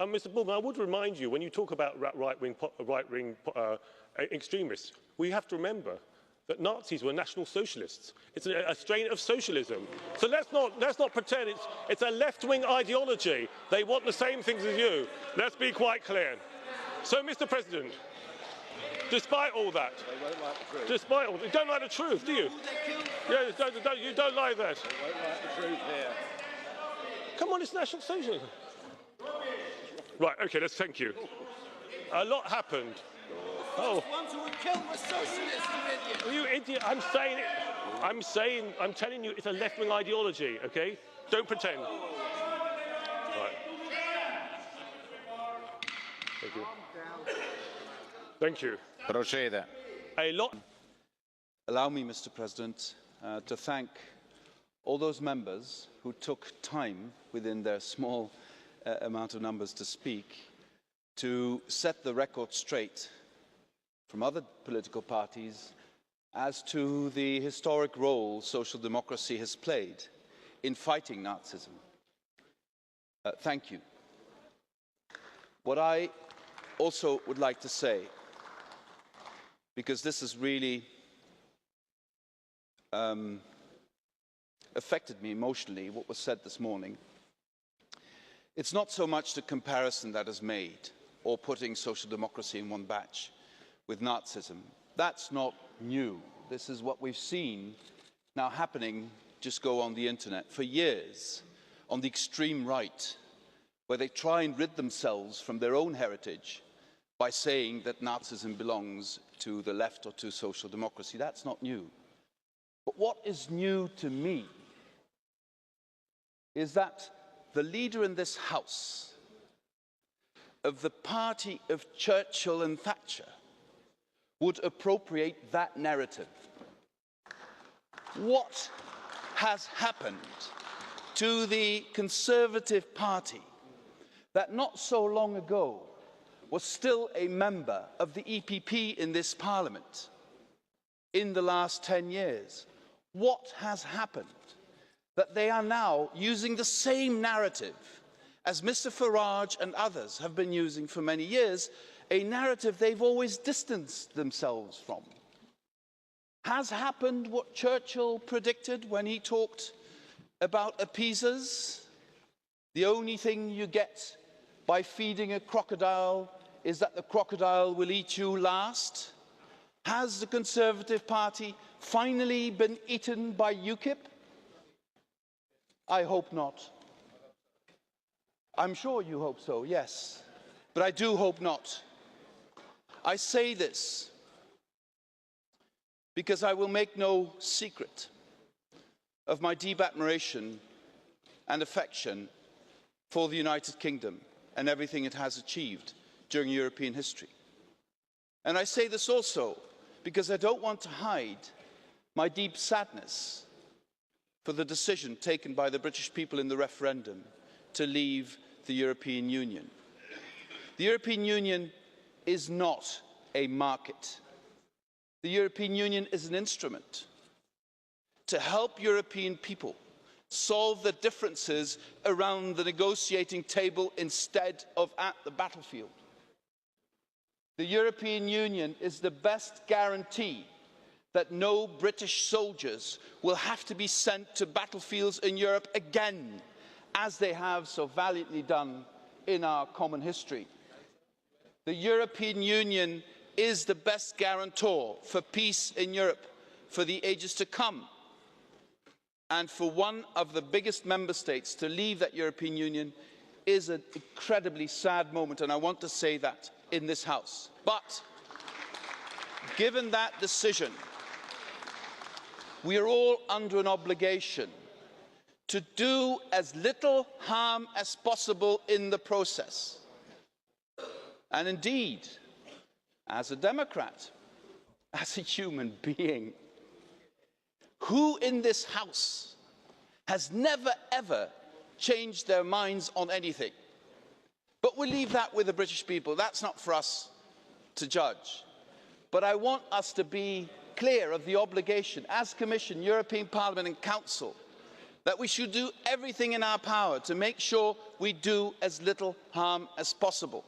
Mr. Bullman, I would remind you, when you talk about right-wing extremists, we have to remember that Nazis were National Socialists. It's a strain of socialism. So let's not pretend it's a left-wing ideology. They want the same things as you. Let's be quite clear. So, Mr. President, despite all that, you don't like the truth, do you? Yeah, you don't like that. They won't like the truth here. Come on, it's National Socialism. Right, okay, thank you. A lot happened. Oh. The ones who would kill the socialists, you idiot. You idiot, I'm telling you, it's a left-wing ideology, okay? Don't pretend. Right. Thank you. Thank you. Proceda. A lot. Allow me, Mr. President, to thank all those members who took time within their small amount of numbers to speak to set the record straight from other political parties as to the historic role social democracy has played in fighting Nazism. Thank you. What I also would like to say, because this has really affected me emotionally, what was said this morning, it's not so much the comparison that is made or putting social democracy in one batch with Nazism. That's not new. This is what we've seen now happening, just go on the internet, for years on the extreme right, where they try and rid themselves from their own heritage by saying that Nazism belongs to the left or to social democracy. That's not new. But what is new to me is that the leader in this House of the party of Churchill and Thatcher would appropriate that narrative. What has happened to the Conservative Party that not so long ago was still a member of the EPP in this Parliament in the last 10 years? What has happened that they are now using the same narrative as Mr. Farage and others have been using for many years, a narrative they've always distanced themselves from? Has happened what Churchill predicted when he talked about appeasers? The only thing you get by feeding a crocodile is that the crocodile will eat you last? Has the Conservative Party finally been eaten by UKIP? I hope not. I'm sure you hope so, yes, but I do hope not. I say this because I will make no secret of my deep admiration and affection for the United Kingdom and everything it has achieved during European history. And I say this also because I don't want to hide my deep sadness for the decision taken by the British people in the referendum to leave the European Union. The European Union is not a market. The European Union is an instrument to help European people solve the differences around the negotiating table instead of at the battlefield. The European Union is the best guarantee that no British soldiers will have to be sent to battlefields in Europe again, as they have so valiantly done in our common history. The European Union is the best guarantor for peace in Europe for the ages to come. And for one of the biggest member states to leave that European Union is an incredibly sad moment, and I want to say that in this House. But given that decision, we are all under an obligation to do as little harm as possible in the process. And indeed, as a Democrat, as a human being, who in this House has never ever changed their minds on anything? But we'll leave that with the British people. That's not for us to judge. But I want us to be clear of the obligation as Commission, European Parliament and Council that we should do everything in our power to make sure we do as little harm as possible.